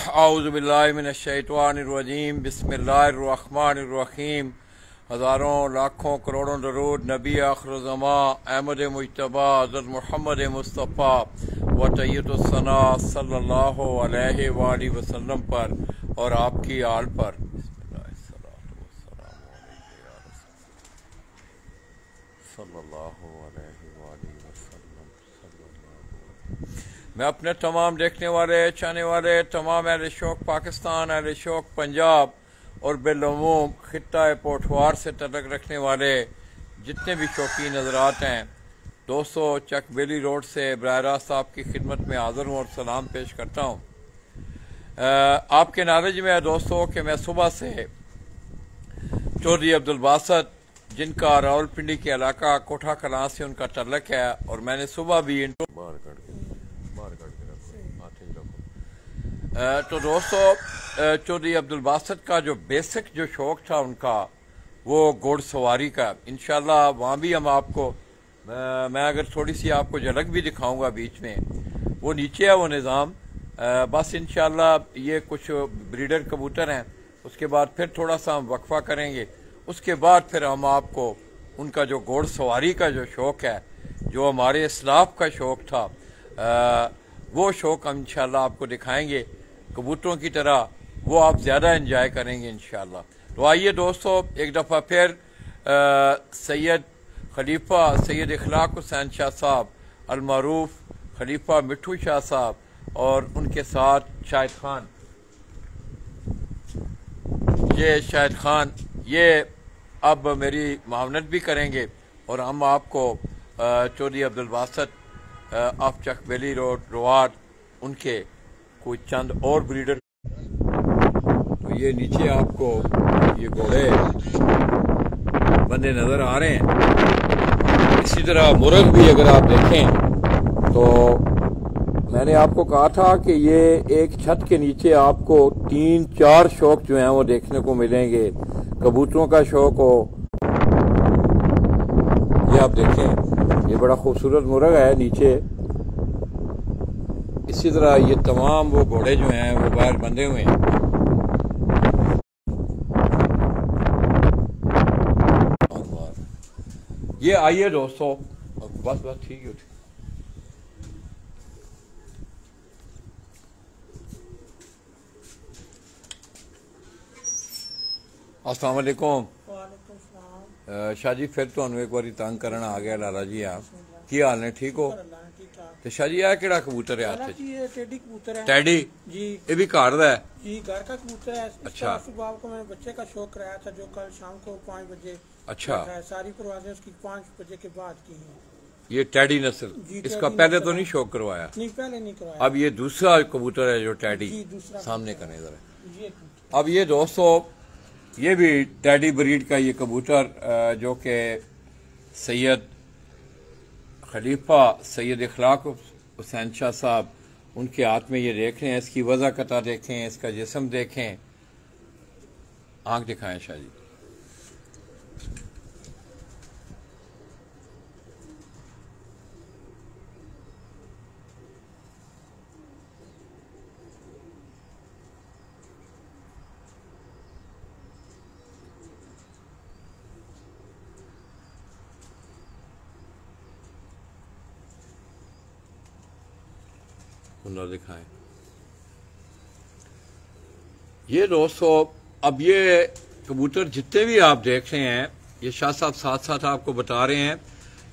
औज़ुबिल्लाहिमिनश्शैतानिर्रजीम बिस्मिल्लाहिर्रहमानिर्रहीम। हज़ारों लाखों करोड़ों दरूद नबी आखिरुज़्ज़मा अहमद मुज्तबा हज़रत मुहम्मद मुस्तफ़ा व तय्यदुस्सना सल्लल्लाहु अलैहि वसल्लम पर और आपकी आल पर। मैं अपने तमाम देखने वाले चाहने वाले तमाम अहले शौक़ पाकिस्तान, अहले शौक़ पंजाब और बिलूम खित्ता पोठवार से तल्लुक़ रखने वाले जितने भी शौकीन हज़रात हैं दोस्तों, चक बेली रोड से बराह रास्त आपकी खिदमत में हाज़िर हूँ और सलाम पेश करता हूँ। आपके नॉलेज में है दोस्तों कि मैं सुबह से चौधरी अब्दुल बासत जिनका रावलपिंडी के इलाका कोठा कलां से उनका तल्लुक़ है और मैंने सुबह भी तो दोस्तों चौधरी अब्दुल बासत का जो बेसिक जो शौक़ था उनका वो घोड़सवारी का। इंशाल्लाह वहाँ भी हम आपको मैं अगर थोड़ी सी आपको झलक भी दिखाऊंगा बीच में, वो नीचे है वो निज़ाम। बस इंशाल्लाह ये कुछ ब्रीडर कबूतर हैं, उसके बाद फिर थोड़ा सा हम वक्फा करेंगे, उसके बाद फिर हम आपको उनका जो घोड़सवारी का जो शौक़ है, जो हमारे इस्लाफ का शौक़ था, वो शौक़ हम इंशाल्लाह आपको दिखाएंगे कबूतरों की तरह, वो आप ज़्यादा एंजॉय करेंगे इंशाल्लाह। तो आइए दोस्तों एक दफ़ा फिर सैयद खलीफा सैयद इखलाक हुसैन शाह साहब अलमारूफ खलीफा मिठू शाह साहब और उनके साथ शाहिद खान, ये शाहिद खान ये अब मेरी मावनत भी करेंगे और हम आपको Chaudhary Abdul Basat of Chak Beli road road उनके कोई चंद और ब्रीडर। तो ये नीचे आपको ये घोड़े बंदे नजर आ रहे हैं। इसी तरह मुर्ग भी अगर आप देखें तो मैंने आपको कहा था कि ये एक छत के नीचे आपको 3-4 शौक जो हैं वो देखने को मिलेंगे। कबूतरों का शौक हो, ये आप देखें, ये बड़ा खूबसूरत मुर्ग है नीचे। इसी तरह ये तमाम वो घोड़े जो हैं वो बाहर बंधे हुए हैं। ये आइए दोस्तों, बस बस ठीक है। अस्सलाम वालेकुम। शाह जी फिर तो एक बारी तंग करना आ गया लाला जी, आप की हाल ने, ठीक हो? तो शाह जी यह केड़ा कबूतर है हाथ? ये टेडी कबूतर है। टेडी जी, ये भी घर दा है जी, घर का कबूतर है। अच्छा, सुबह आपको मैंने बच्चे का शौक कराया था जो कल शाम को 5 बजे। अच्छा, सारी परवाजें उसकी 5 बजे के बाद की हैं। ये टेडी नस्ल, इसका पहले तो नहीं शौक करवाया? नहीं, पहले नहीं करवाया। अब ये दूसरा कबूतर है जो टेडी, सामने करने जरा। अब ये दोस्तों ये भी टेडी ब्रीड का ये कबूतर जो कि सैयद खलीफा सैयद इखलाक हुसैन शाह साहब उनके हाथ में ये देख रहे हैं। इसकी वज़ाकता देखें, इसका जिस्म देखें, आंख दिखाएं शाह जी। दिखाएं ये दोस्तों। अब ये कबूतर जितने भी आप देख रहे हैं, ये शाह साहब साथ साथ आपको बता रहे हैं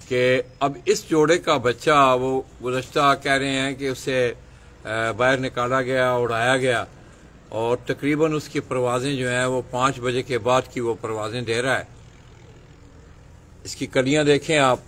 कि अब इस जोड़े का बच्चा वो गुज़श्ता कह रहे हैं कि उसे बाहर निकाला गया, उड़ाया गया और तकरीबन उसकी परवाज़ें जो हैं वो 5 बजे के बाद की वो परवाज़ें दे रहा है। इसकी कलियां देखें आप,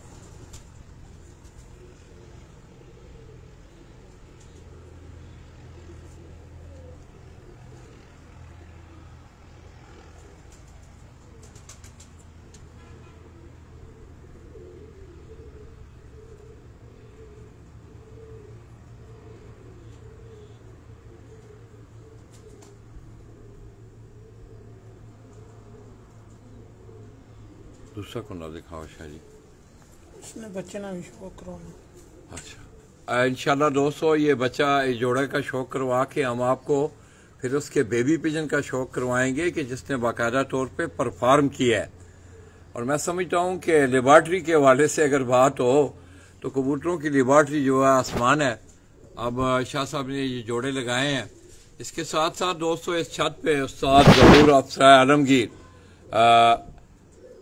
दूसरा कुंडा दिखाओ शाह जी। इसने बच्चे ना भी शौक करवाना। अच्छा, इंशाल्लाह दोस्तों ये बच्चा इस जोड़े का शौक करवा के हम आपको फिर उसके बेबी पिजन का शौक करवाएंगे कि जिसने बाकायदा तौर पे परफॉर्म किया है। और मैं समझता हूँ कि लेबॉर्ट्री के हवाले से अगर बात हो तो कबूतरों की लेबॉर्ट्री जो है आसमान है। अब शाह साहब ने ये जोड़े लगाए हैं। इसके साथ साथ दोस्तों इस छत पे उस्ताद ज़हूर अफसर आलमगीर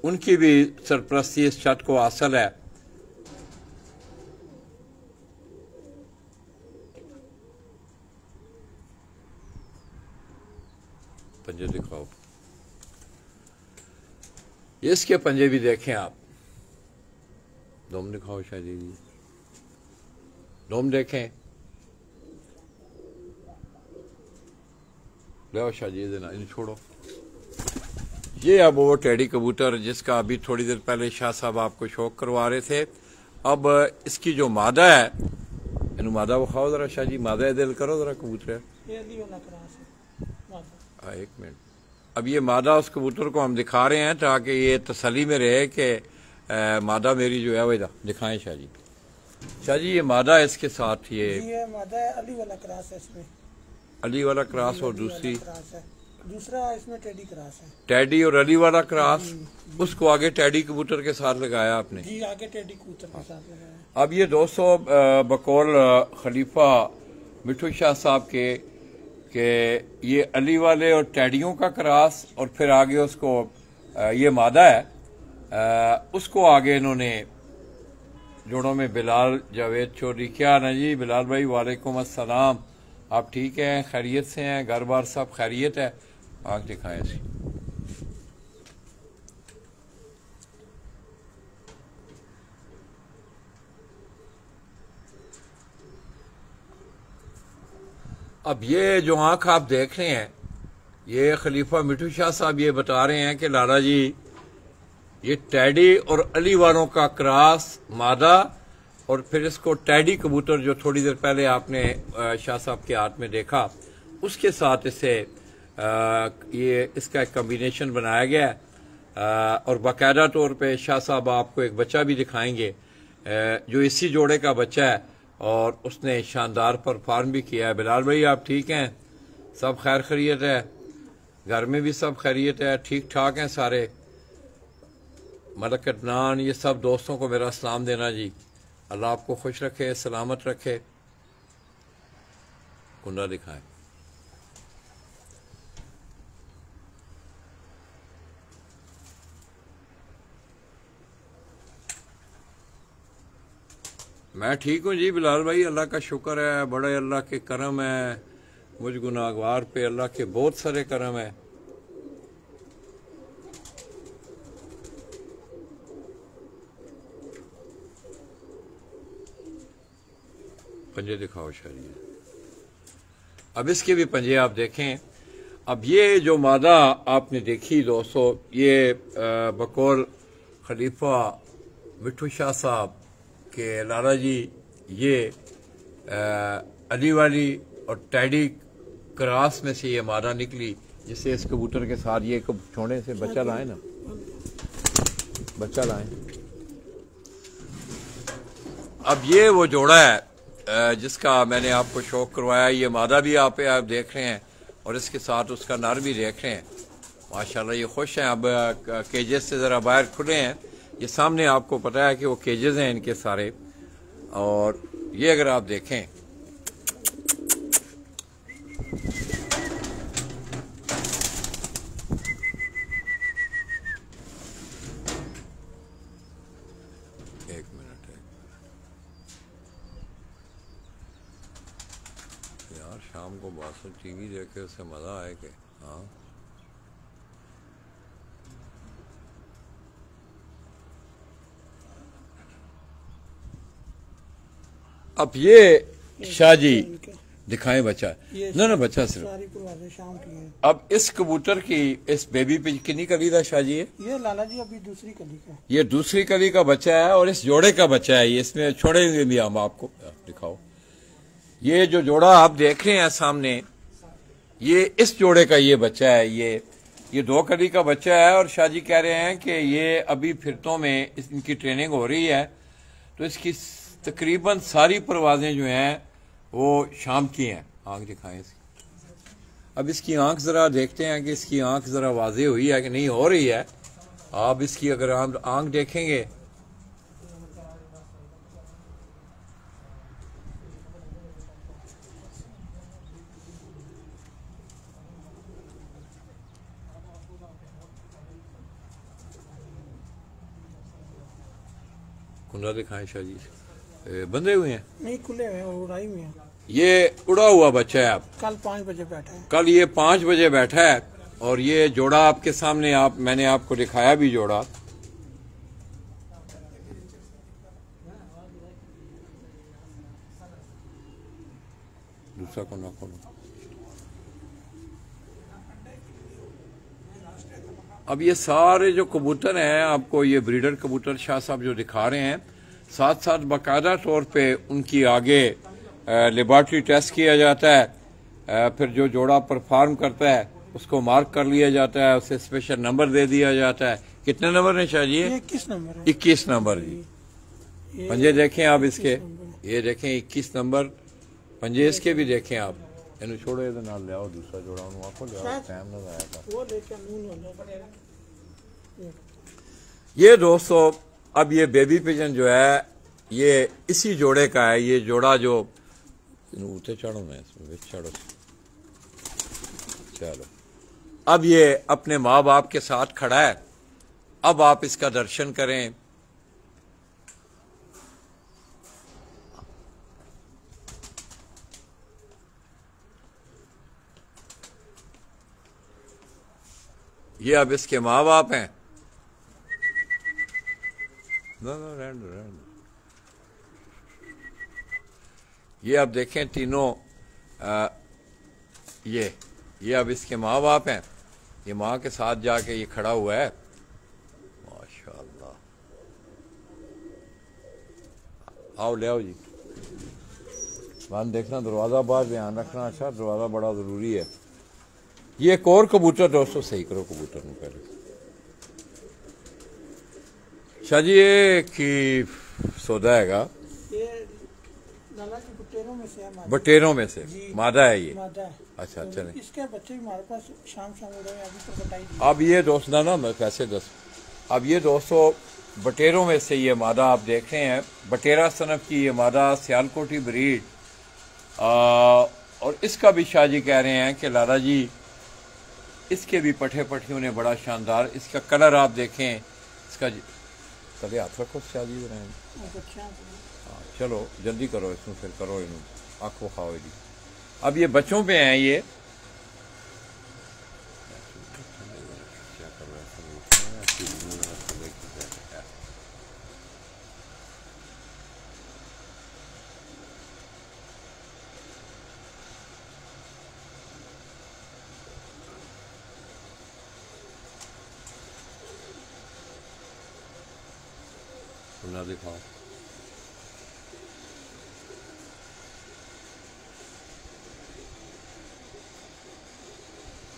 उनकी भी सरपरस्ती इस छत को हासिल है। पंजे दिखाओ, इसके पंजे भी देखें आप। दोम दिखाओ शादी जी, दोम देखें। ले शादी देना, इन छोड़ो। ये अब वो टेडी कबूतर जिसका अभी थोड़ी देर पहले शाह साहब आपको शौक करवा रहे थे। अब इसकी जो मादा है, इन मादा वो खाओ जरा शाह जी, मादा दिल करो जरा कबूतर। एक मिनट, अब ये मादा उस कबूतर को हम दिखा रहे हैं ताकि ये तसल्ली में रहे कि मादा मेरी जो है वो इधर दिखाएं शाह जी। शाह जी ये मादा इसके साथ ये मादा है, अली वाला क्रॉस है इसमें, अली वाला क्रॉस, और दूसरा इसमें टेडी क्रॉस है। टेडी और अली वाला क्रॉस, उसको आगे टेडी कबूतर के साथ लगाया आपने जी, आगे टेडी कबूतर के साथ लगाया। अब ये दोस्तों बकौल खलीफा मिठू शाह साहब के ये अली वाले और टेडियों का क्रॉस, और फिर आगे उसको ये मादा है, उसको आगे इन्होंने जोड़ों में बिलाल जावेद चौधरी। क्या ना जी बिलाल भाई, वालेकुम अस्सलाम। आप ठीक हैं, खैरियत से हैं, घर बार सब खैरियत है? आँख दिखाएं सी। अब ये जो आंख आप देख रहे हैं, ये खलीफा मिठू शाह साहब ये बता रहे हैं कि लाला जी ये टैडी और अली वालों का क्रॉस मादा, और फिर इसको टैडी कबूतर जो थोड़ी देर पहले आपने शाह साहब के हाथ में देखा, उसके साथ इसे ये इसका एक कम्बिनेशन बनाया गया है। और बाकायदा तौर पे शाह साहब आपको एक बच्चा भी दिखाएंगे जो इसी जोड़े का बच्चा है, और उसने शानदार परफॉर्म भी किया है। बिलाल भाई आप ठीक हैं, सब खैर खैरियत है, घर में भी सब खैरियत है, ठीक ठाक हैं सारे। मलक अदनान, ये सब दोस्तों को मेरा सलाम देना जी। अल्लाह आपको खुश रखे, सलामत रखे। कुंडा दिखाएं। मैं ठीक हूँ जी बिलाल भाई, अल्लाह का शुक्र है, बड़े अल्लाह के करम है मुझ गुनाहगार पे, अल्लाह के बहुत सारे करम है। पंजे दिखाओ शरीर। अब इसके भी पंजे आप देखें। अब ये जो मादा आपने देखी दोस्तों, ये बकौल खलीफा मिठू शाह साहब के लाला जी, ये अली वाली और टैडी क्रॉस में से ये मादा निकली, जिससे इस कबूतर के साथ ये छोड़ने से बच्चा लाए ना, बच्चा लाए। अब ये वो जोड़ा है जिसका मैंने आपको शौक करवाया। ये मादा भी आप देख रहे हैं, और इसके साथ उसका नर भी देख रहे हैं। माशाल्लाह ये खुश हैं। अब केजेस से ज़रा बाहर खुले हैं। ये सामने आपको पता है कि वो केजेस हैं इनके सारे। और ये अगर आप देखें, एक मिनट है यार, शाम को बासुर टीवी देखे उससे मजा आए कि हाँ। अब ये शाह जी दिखाएं बच्चा, ना बच्चा सिर्फ। शाम की है। अब इस कबूतर की, इस बेबी पे कितनी कली था शाह जी? ये लाला जी अभी दूसरी कली का, ये दूसरी कली का बच्चा है, और इस जोड़े का बच्चा है। ये इसमें छोड़ेंगे भी हम आपको, दिखाओ। ये जो जोड़ा आप देख रहे हैं सामने, ये इस जोड़े का ये बच्चा है। ये दो कली का बच्चा है, और शाह जी कह रहे हैं कि ये अभी फिरतों में इनकी ट्रेनिंग हो रही है, तो इसकी तकरीबन सारी परवाजें जो हैं वो शाम की हैं। आंख दिखाएं इसकी। अब इसकी आंख ज़रा देखते हैं कि इसकी आंख ज़रा वाज़ेह हुई है कि नहीं हो रही है। आप इसकी अगर आप आंख देखेंगे कुंडा दिखाएं शाह जी, बंधे हुए हैं? नहीं, खुले हुए हैं और उड़ाई में है। ये उड़ा हुआ बच्चा है। आप कल 5 बजे बैठा है। कल ये 5 बजे बैठा है और ये जोड़ा आपके सामने मैंने आपको दिखाया भी जोड़ा। दूसरा कोना खोलो। अब ये सारे जो कबूतर हैं आपको ये ब्रीडर कबूतर शाह साहब जो दिखा रहे हैं, साथ साथ बाकायदा तौर पे उनकी आगे लेबॉर्ट्री टेस्ट किया जाता है। फिर जो जोड़ा परफॉर्म करता है उसको मार्क कर लिया जाता है, उसे स्पेशल नंबर दे दिया जाता है। कितने नंबर है शाह जी? 21 नंबर है। 21 नंबर जी। पंजे देखें आप इसके, ये देखें 21 नंबर पंजे इसके भी देखें आप। इन छोड़ो ये नाल ले आओ दूसरा जोड़ा, आखो ले आओ, टाइम ना आया था वो लेके मुंह होने। ये दोस्तों अब ये बेबी पिजन जो है ये इसी जोड़े का है। ये जोड़ा जो ऊँचे चढ़ो मैं इसमें चढ़ो, चलो अब ये अपने माँ बाप के साथ खड़ा है। अब आप इसका दर्शन करें। ये अब इसके माँ बाप हैं। रहने दो। ये अब देखें तीनों ये अब इसके माँ बाप हैं। ये माँ के साथ जाके ये खड़ा हुआ है। माशाल्लाह, आओ ले आओ जी। मान देखना, दरवाजा बाहर ध्यान रखना। अच्छा, दरवाजा बड़ा जरूरी है। ये एक और कबूतर दोस्तों, सही करो कबूतर में पहले। शाह जी ये की सौदा हैगा? ये लाला जी बटेरों में से है। बटेरों में से मादा है ये? मादा है। अच्छा, तो चलें। इसके बच्चे भी हमारे पास शाम उड़े हैं, अभी तो बताई दी। अब ये दोस्त ना मैं पैसे दस। अब ये दोस्तों बटेरों में से ये मादा आप देख रहे हैं, बटेरा सनफ की ये मादा सियालकोटी ब्रीड। और इसका भी शाह जी कह रहे हैं कि लाला जी इसके भी पठे पठियों ने बड़ा शानदार, इसका कलर आप देखें, इसका तले हाथ रखो शाह जी। हाँ चलो जल्दी करो इसमें, फिर करो इन आंखों खाओ जी। अब ये बच्चों पे हैं ये। ना दिखाओ।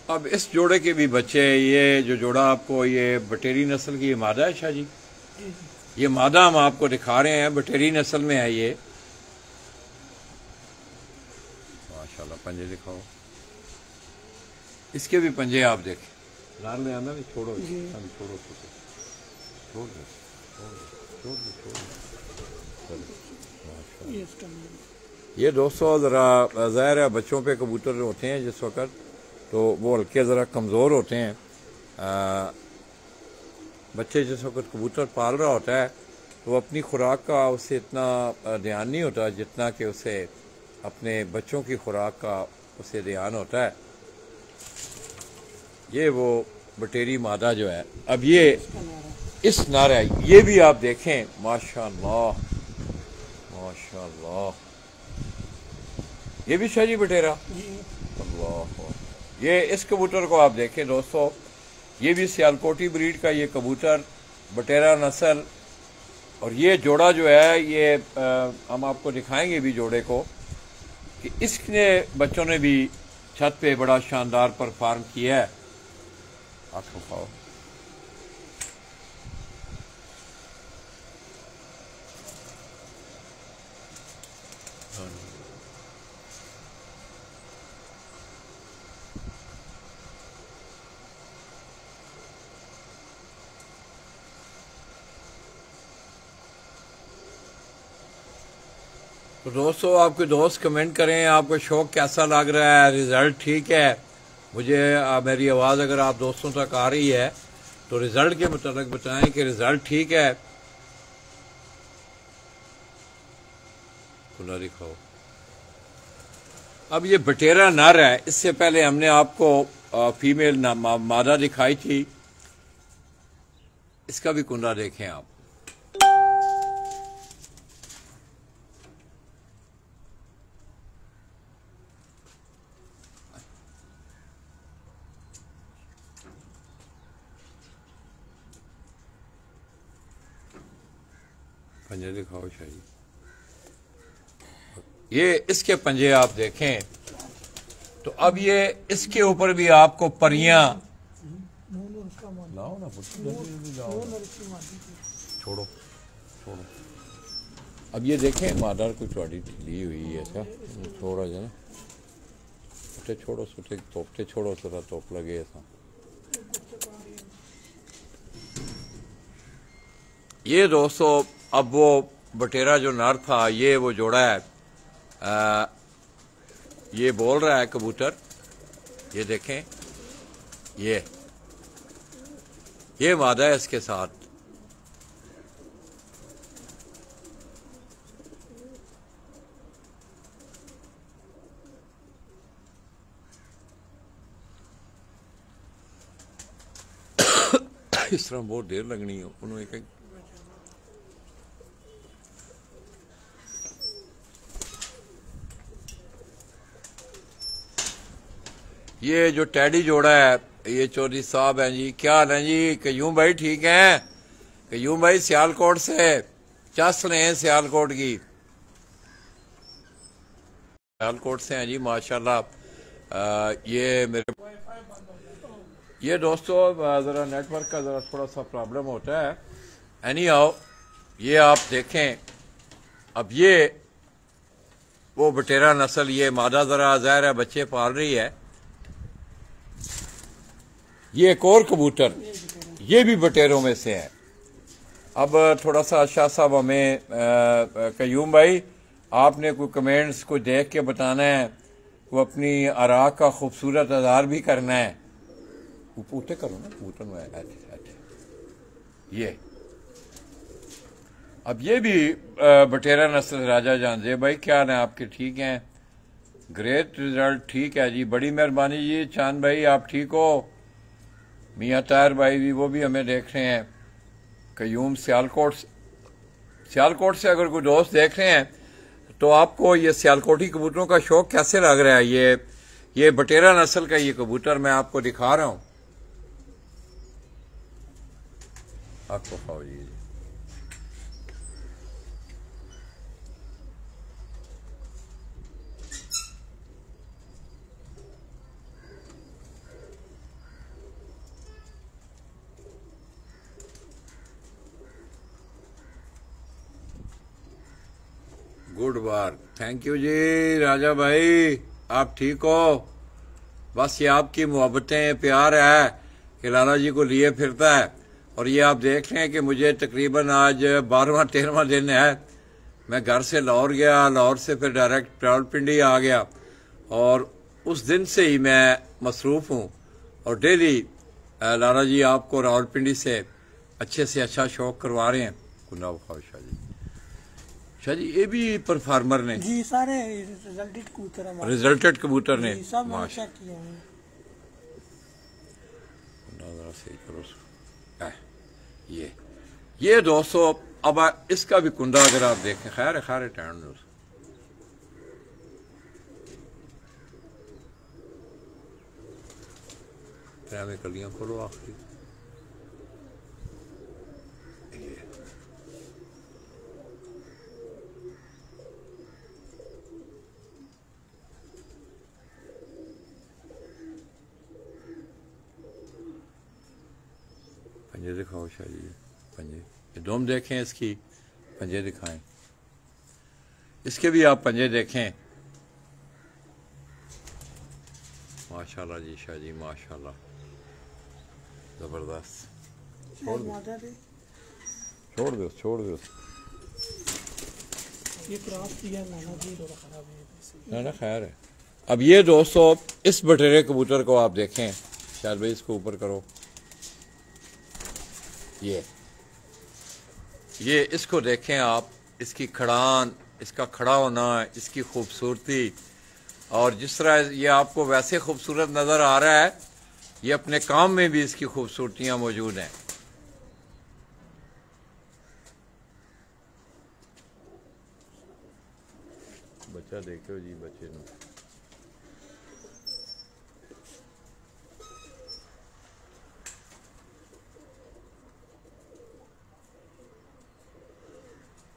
अब इस जोड़े के भी बच्चे, ये जो जोड़ा आपको ये बटेरी नस्ल की मादा है शाह जी। ये मादा हम आपको दिखा रहे हैं, बटेरी नस्ल में है ये। माशाल्लाह, पंजे दिखाओ। इसके भी पंजे आप देखें। लाल ले आना, नहीं छोड़ो, छोड़ो छोड़ दो। ये दोस्तों ज़रा ज़ाहिर है बच्चों पे कबूतर होते हैं जिस वक़्त, तो वो हल्के ज़रा कमज़ोर होते हैं। बच्चे जिस वक़्त कबूतर पाल रहा होता है तो अपनी खुराक का उसे इतना ध्यान नहीं होता जितना कि उसे अपने बच्चों की खुराक का उसे ध्यान होता है। ये वो बटेरी मादा जो है, अब ये इस नारा, ये भी आप देखें। माशाल्लाह माशाल्लाह, ये भी शाह जी बटेरा। अल्लाह, ये इस कबूतर को आप देखें दोस्तों, ये भी सियालकोटी ब्रीड का ये कबूतर, बटेरा नस्ल। और ये जोड़ा जो है ये हम आपको दिखाएंगे भी जोड़े को कि इसने बच्चों ने भी छत पे बड़ा शानदार परफॉर्म किया है। आंखों खाओ। तो दोस्तों आपके दोस्त कमेंट करें आपको शौक कैसा लग रहा है, रिज़ल्ट ठीक है। मुझे मेरी आवाज़ अगर आप दोस्तों तक आ रही है तो रिज़ल्ट के मुताबिक बताएं कि रिज़ल्ट ठीक है। खुला दिखाओ। अब ये बटेरा नर है, इससे पहले हमने आपको फीमेल मादा दिखाई थी। इसका भी कुंडा देखें आप। पंजे दिखाओ शाही। ये इसके पंजे आप देखें तो अब ये इसके ऊपर भी आपको परियां लाओ ना, छोड़ो छोड़ो। अब ये देखें मादर को चौड़ी ली हुई है ऐसा थोड़ा जो ना सुटे छोड़ो, सुटे तोपते छोड़ो, थोड़ा तोप लगे ऐसा। ये दोस्तों अब वो बटेरा जो नर था ये वो जोड़ा है, ये बोल रहा है कबूतर। ये देखें ये मादा है इसके साथ। इस तरह बहुत देर लगनी है उन्होंने। ये जो टैडी जोड़ा है ये चौधरी साहब हैं जी। क्या हाल है जी? कयूम भाई ठीक हैं? कयूम भाई सियालकोट से चस रहे हैं, सियालकोट की, सियालकोट से हैं जी माशाल्लाह। ये मेरे ये दोस्तों ज़रा नेटवर्क का ज़रा थोड़ा सा प्रॉब्लम होता है। एनी हाउ ये आप देखें अब ये वो बटेरा नस्ल, ये मादा ज़रा ज़ाहिर है बच्चे पाल रही है। ये एक और कबूतर ये भी बटेरों में से है। अब थोड़ा सा शाह साहब हमें कयूम भाई आपने कोई कमेंट्स को देख के बताना है, वो अपनी आरा का खूबसूरत इज़हार भी करना है। पूछते करो ना कबूतर में ये। अब ये भी बटेरा नस्ल राजा जानजे भाई क्या है आपके? ठीक हैं, ग्रेट रिजल्ट, ठीक है जी, बड़ी मेहरबानी जी। चांद भाई आप ठीक हो? मियाँ तायर भाई भी वो भी हमें देख रहे हैं। कयूम सियालकोट से अगर कोई दोस्त देख रहे हैं तो आपको ये सियालकोटी कबूतरों का शौक कैसे लग रहा है? ये बटेरा नस्ल का ये कबूतर मैं आपको दिखा रहा हूं। आपको खाओ जी। गुड वर्क, थैंक यू जी राजा भाई, आप ठीक हो? बस ये आपकी मोहब्बतें प्यार है कि लाला जी को लिए फिरता है। और ये आप देख रहे हैं कि मुझे तकरीबन आज 12वां-13वां दिन है। मैं घर से लाहौर गया, लाहौर से फिर डायरेक्ट रावलपिंडी आ गया और उस दिन से ही मैं मसरूफ़ हूँ। और डेली लाला जी आपको रावलपिंडी से अच्छा शौक करवा रहे हैं। कुंदा बुखार शाह जी, शाह जी ये भी परफार्मर ने जी, सारे रिजल्टेड कबूतर हैं, रिजल्टेड कबूतर ने सब चेक किए हैं। सही करो ये दोस्तों। अब इसका भी कुंडा अगर आप देखें, खैर खैर टैंड में कलियां खोलो आखिरी। पंजे दिखाओ शाह जी, पंजे ये दोम देखें, इसकी पंजे दिखाएं, इसके भी आप पंजे देखें। माशाल्लाह जी शाह जी, माशाल्लाह, जबरदस्त। छोड़ दो। ये क्रॉस दिया नाना जी थोड़ा खराब है। ना खैर है। अब ये दोस्तों इस बटेरे कबूतर को आप देखें, शायद भाई इसको ऊपर करो, ये इसको देखें आप, इसकी खड़ान, इसका खड़ा होना, इसकी खूबसूरती, और जिस तरह ये आपको वैसे खूबसूरत नज़र आ रहा है, ये अपने काम में भी इसकी खूबसूरतियां मौजूद हैं। बच्चा देखो जी, बच्चे ने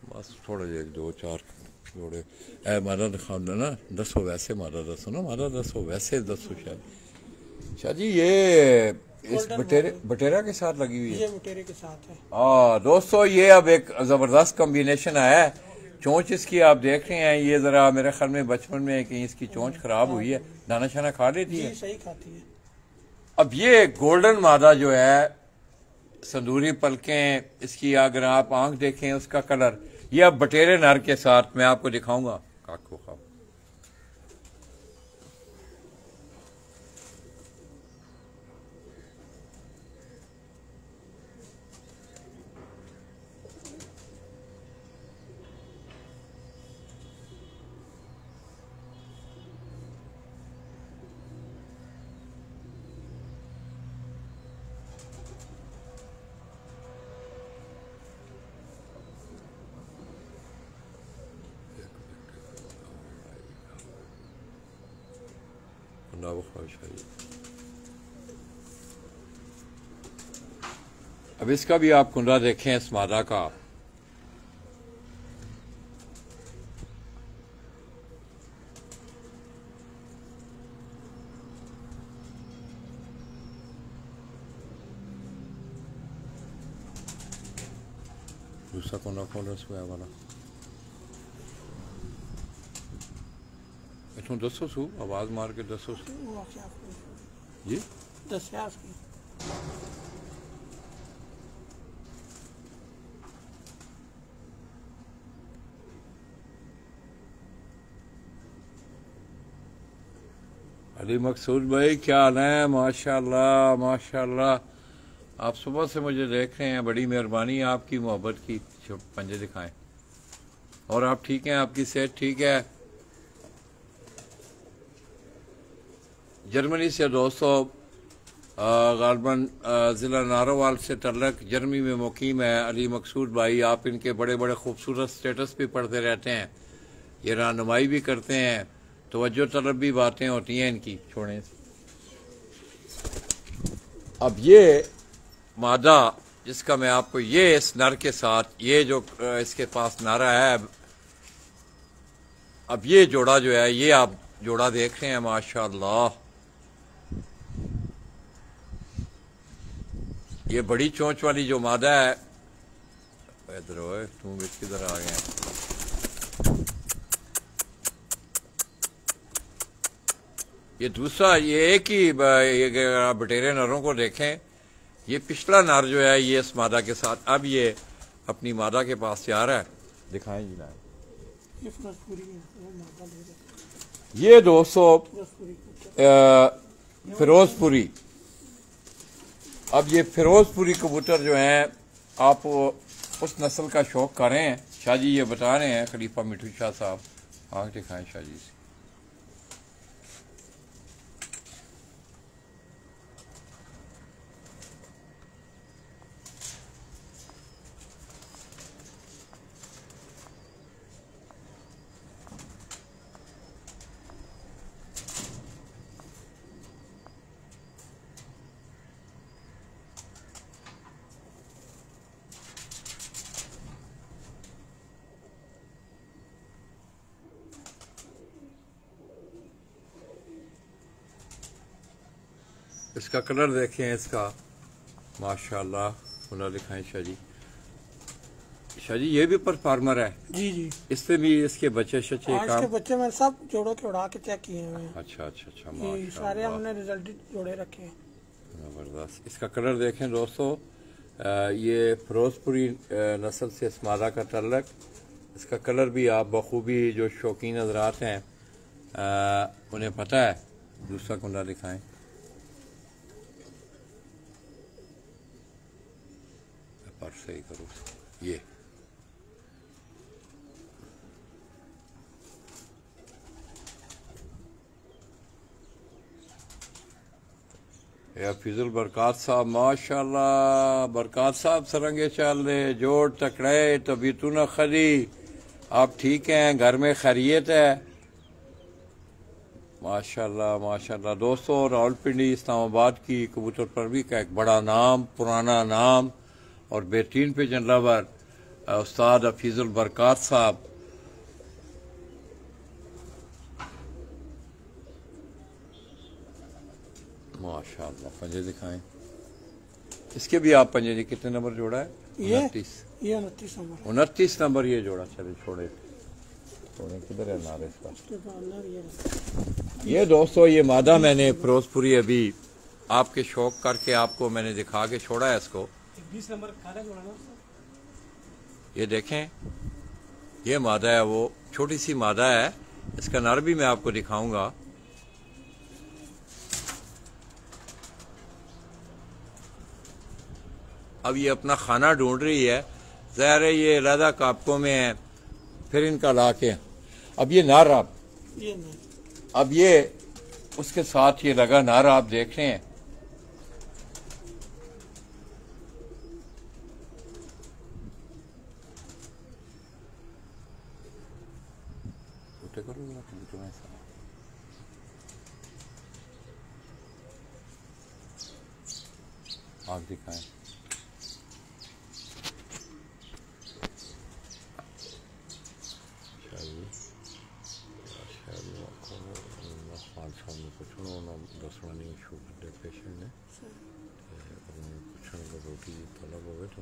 बस थोड़ा एक दो चार जोड़े ए मादा दिखा दो ना, दसो वैसे मादा दसो ना, मादा दसो वैसे दसो। शाह जी ये इस बटेरा के साथ लगी हुई है, ये बटेरे के साथ है। दोस्तों ये अब एक जबरदस्त कॉम्बिनेशन आया है। चोंच इसकी आप देख रहे हैं, ये जरा मेरे ख्याल में बचपन में कहीं इसकी चोंच खराब हुई है, दाना शाना खा लेती है, सही खाती है। अब ये गोल्डन मादा जो है, संदूरी पलकें इसकी, अगर आप आंख देखें उसका कलर, ये अब बटेरे नर के साथ मैं आपको दिखाऊंगा। काको खाओ, ना वो ख्वाहिश है। अब इसका भी आप कुंडा देखें इस मादा का, दूसरा कोना खोलो इसमें वाला, इतों दसो सू आवाज मार के दसो सू जी अली मकसूद भाई क्या हाल है? माशाल्लाह माशाल्लाह, आप सुबह से मुझे देख रहे हैं, बड़ी मेहरबानी आपकी, मोहब्बत की। पंजे दिखाएं। और आप ठीक हैं? आपकी सेहत ठीक है? जर्मनी से दोस्तों, गालबन ज़िला नारोवाल से तल्लक जर्मनी में मुकीम है अली मकसूद भाई। आप इनके बड़े बड़े खूबसूरत स्टेटस भी पढ़ते रहते हैं, ये रहनुमाई भी करते हैं, तवज्जो तलब भी बातें होती हैं इनकी। छोड़ें। अब ये मादा जिसका मैं आपको, ये इस नर के साथ, ये जो इसके पास नारा है, अब ये जोड़ा जो है, ये आप जोड़ा देख रहे हैं माशाअल्लाह, ये बड़ी चोंच वाली जो मादा है, इधर हो तुम किधर आ गए? ये दूसरा, ये एक ही, ये बटेरे नरों को देखें, ये पिछला नर जो है ये इस मादा के साथ, अब ये अपनी मादा के पास से आ रहा है। दिखाएं जी ना, ये दोस्तों फिरोजपुरी, अब ये फिरोजपुरी कबूतर जो हैं, आप उस नस्ल का शौक कर रहे हैं। शाह जी ये बता रहे हैं, खलीफा मिठू शाह साहब, आंख दिखाएं शाह जी से। इसका कलर देखें इसका, माशाल्लाह, खुला दिखाएं शाह जी। शाह जी ये भी परफॉर्मर है? जी जी, इससे भी इसके बच्चे शच्चे काम, इसके बच्चे मैंने सब जोड़ों के उड़ा के चेक किए हैं। अच्छा अच्छा अच्छा, माशाल्लाह, सारे हमने रिजल्ट जोड़े रखे हैं। जबरदस्त। इसका कलर देखें दोस्तों, ये फिरोजपुरी नस्ल से इस मादा का तल्लक, इसका कलर भी आप बखूबी जो शौकीन हजरात हैं उन्हें पता है। दूसरा कुंडा दिखाएं। पर सही करो ये फिजुल बरकत साहब, माशाल्लाह बरकत साहब सरंगे चल रहे, जोड़ तकड़े तभी तू न खरी। आप ठीक हैं, घर में खैरियत है? माशाल्लाह माशाल्लाह। दोस्तों, रावलपिंडी इस्लामाबाद की कबूतर परवी का एक बड़ा नाम, पुराना नाम और बेहतरीन पिजन लवर उस्ताद हफीजुल बरकत साहब। माशाल्लाह। पंजे दिखाएं। इसके भी आप पंजे जी कितने नंबर जोड़ा है? 29 नंबर। 29 नंबर ये जोड़ा। चले छोड़े किधर है नारे इसका? ये दोस्तों, ये मादा मैंने फिरोजपुरी अभी आपके शौक करके आपको मैंने दिखा के छोड़ा है इसको। 20 नंबर खाना जोड़ा ना। ये देखें, ये मादा है, वो छोटी सी मादा है। इसका नर भी मैं आपको दिखाऊंगा। अब ये अपना खाना ढूंढ रही है। ज़ाहिर है ये अलहदा कापकों में है, फिर इनका ला के अब ये नार आप ये नहीं। अब ये उसके साथ ये लगा नार आप देख रहे हैं। आप दिखाएं। दसना नहीं शुगर पेशेंट ने पुछण को रोटी तलब हो तो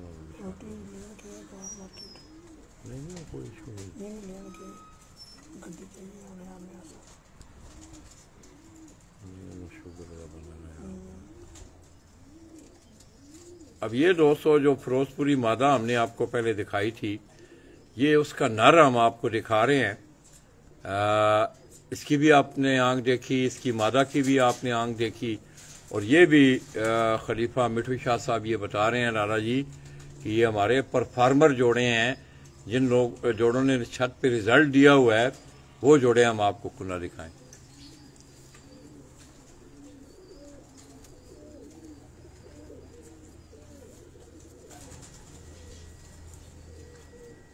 नहीं कोई इशू नहीं शुगर बनाना है। अब ये दोस्तों, जो फिरोजपुरी मादा हमने आपको पहले दिखाई थी, ये उसका नर हम आपको दिखा रहे हैं। इसकी भी आपने आंख देखी, इसकी मादा की भी आपने आंख देखी, और ये भी खलीफा मिठू शाह साहब ये बता रहे हैं लाला जी कि ये हमारे परफार्मर जोड़े हैं। जिन लोग जोड़ों ने छत पे रिजल्ट दिया हुआ है, वो जोड़े हम आपको कुंडा दिखाएं।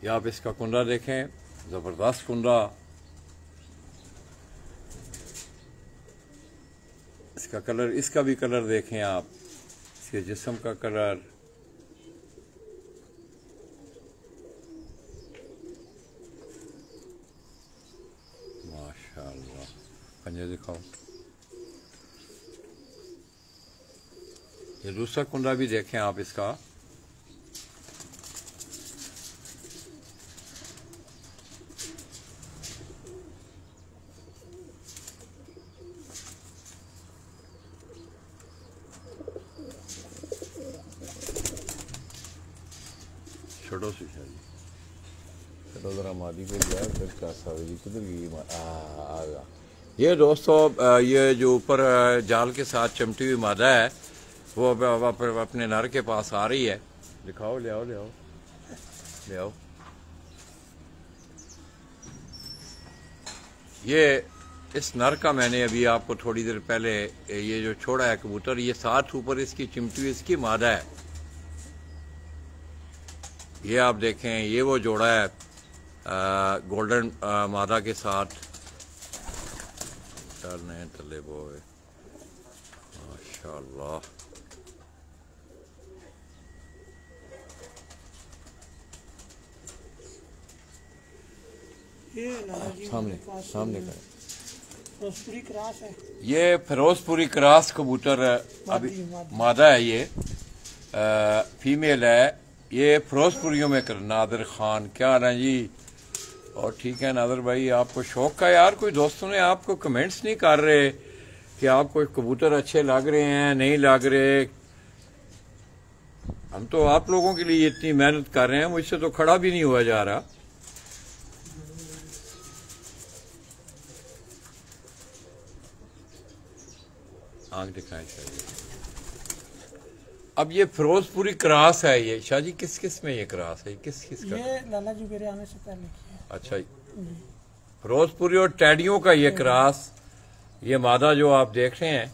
ये आप इसका कुंडा देखें, जबरदस्त कुंडा। इसका कलर, इसका भी कलर देखें आप, इसके जिस्म का कलर। माशाल्लाह। पंजे दिखाओ। ये दूसरा कुंडा भी देखें आप इसका। छोड़ो शीशा जी, चलो जरा मादी पे गया, फिर क्या सावरी किधर गई? आ गया। ये दोस्तों, ये जो ऊपर जाल के साथ चमटी हुई मादा है, वो अपने नर के पास आ रही है। दिखाओ, ले आओ ले आओ ले आओ। ये इस नर का मैंने अभी आपको थोड़ी देर पहले ये जो छोड़ा है कबूतर, ये साथ ऊपर इसकी चिमटी हुई इसकी मादा है। ये आप देखें, ये वो जोड़ा है गोल्डन मादा के साथ। चलने तले बोए, माशाल्लाह। सामने सामने का फिरोजपुरी क्रास है। ये फिरोजपुरी क्रास कबूतर अभी मादा है, ये फीमेल है। ये फिरोजपुरियों में कर नादिर खान, क्या हाल है जी? और ठीक है नादिर भाई, आपको शौक का यार, कोई दोस्तों ने आपको कमेंट्स नहीं कर रहे कि आपको कबूतर अच्छे लग रहे हैं नहीं लग रहे। हम तो आप लोगों के लिए इतनी मेहनत कर रहे हैं, मुझसे तो खड़ा भी नहीं हुआ जा रहा। आंख दिखाएं शाह जी। अब ये फिरोजपुरी क्रॉस है, ये शाह जी किस किस में ये क्रॉस है, किस किस का? ये लाला जी मेरे आने से पहले की है। अच्छा, फिरोजपुरी और टैडियों का ये क्रॉस, ये मादा जो आप देख रहे हैं,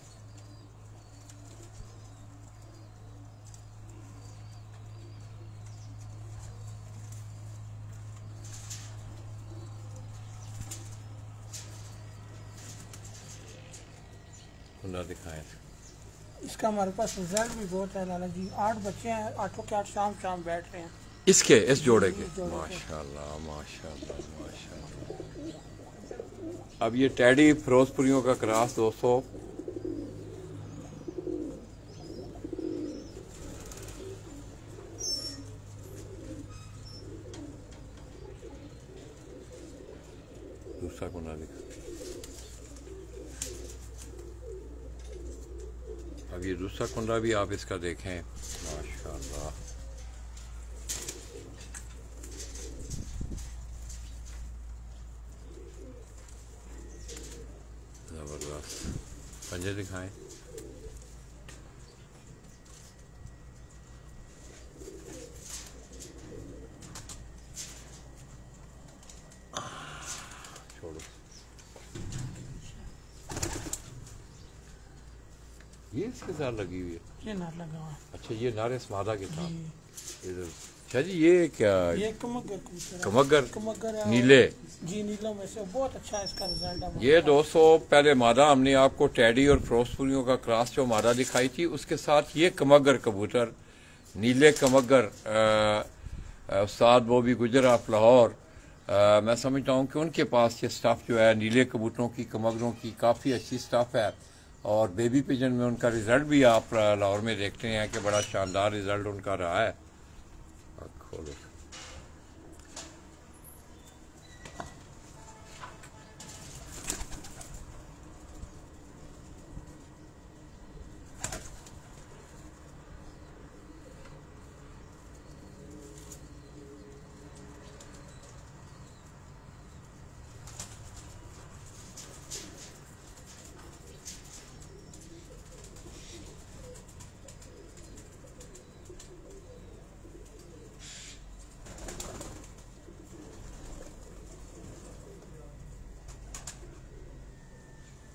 कुंडा दिखाएं। इसका हमारे पास रिजल्ट भी बहुत है लाला जी। 8 बच्चे हैं, 8 के 8 शाम शाम बैठ रहे हैं इसके, इस जोड़े के। जोड़े के। माशाल्लाह माशाल्लाह माशाल्लाह। अब ये टैडी फिरोजपुरियों का क्रॉस दोस्तों, दूसरा कुंडा दिखा। अब ये दूसरा कुंडा भी आप इसका देखें, माशाल्लाह। जबरदस्त। पंजे दिखाएं। छोड़ो, ये इसके साथ लगी हुई है। ये नार लगा हुआ है। अच्छा, ये नारे मादा के साथ। जी। इधर शाह जी ये क्या? ये कमगर कबूतर है। कमगर है। नीले। जी नीलों में से बहुत अच्छा है इसका रिजल्ट है। ये दोस्तों पहले मादा हमने आपको टैडी और फिरोजपुरियों का क्रॉस जो मादा दिखाई थी, उसके साथ ये कमगर कबूतर, नीले कमगर, उस्ताद वो भी गुजर ऑफ लाहौर। मैं समझता हूँ कि उनके पास ये स्टफ़ जो है नीले कबूतरों की, कमगरों की काफ़ी अच्छी स्टफ़ है। और बेबी पिजन में उनका रिज़ल्ट भी आप लाहौर में देखते हैं कि बड़ा शानदार रिज़ल्ट उनका रहा है। खोलो,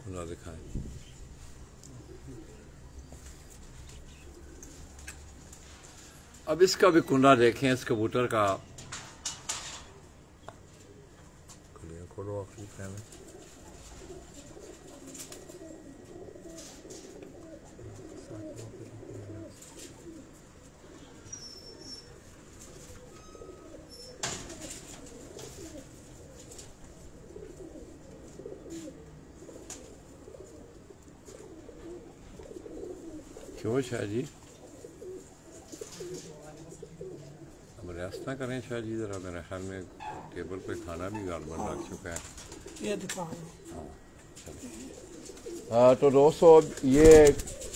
कुंडा दिखाएं। अब इसका भी कुंडा देखें, इस कबूतर का। खोलो आखिरी में। क्यों शाह जी? अब रेस्ट ना करें शाह जी ज़रा, मेरे ख्याल में टेबल पे खाना भी गालबन लग चुका है। ये दिखाओ। तो दोस्तों ये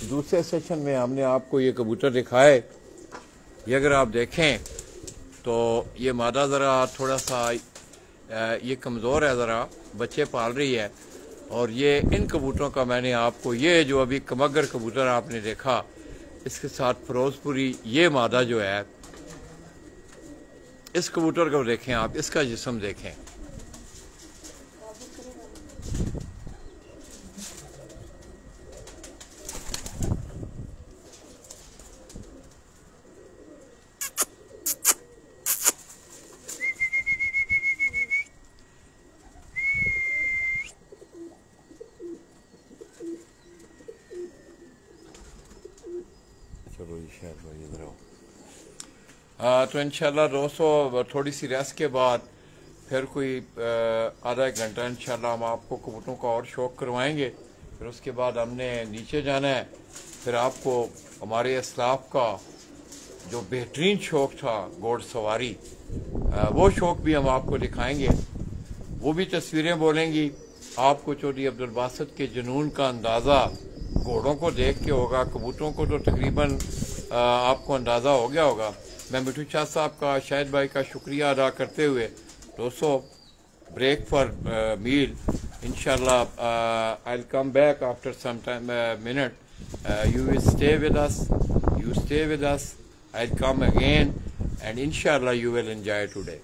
दूसरे सेशन में हमने आपको ये कबूतर दिखाए। ये अगर आप देखें तो ये मादा ज़रा थोड़ा सा ये कमज़ोर है, ज़रा बच्चे पाल रही है। और ये इन कबूतरों का मैंने आपको, ये जो अभी कमगर कबूतर आपने देखा, इसके साथ फिरोजपुरी ये मादा जो है, इस कबूतर को देखें आप, इसका जिस्म देखें। चलो जी शायद भाई इधर आओ। तो इंशाल्लाह दोस्तों थोड़ी सी रेस्ट के बाद फिर कोई आधा एक घंटा इंशाल्लाह हम आपको कबूतरों का और शौक करवाएंगे। फिर उसके बाद हमने नीचे जाना है, फिर आपको हमारे असलाफ का जो बेहतरीन शौक था घोड़सवारी, वो शौक भी हम आपको दिखाएंगे। वो भी तस्वीरें बोलेंगी। आपको चौधरी अब्दुल बासित के जुनून का अंदाज़ा घोड़ों को देख के होगा, कबूतरों को तो तकरीबन आपको अंदाज़ा हो गया होगा। मैं मिठू शाह साहब का, शाहिद भाई का शुक्रिया अदा करते हुए दोस्तों ब्रेक फॉर मील इंशाल्लाह I will come back after some time minute You will stay with us. You stay with us. I'll come again, and inshallah you will enjoy today.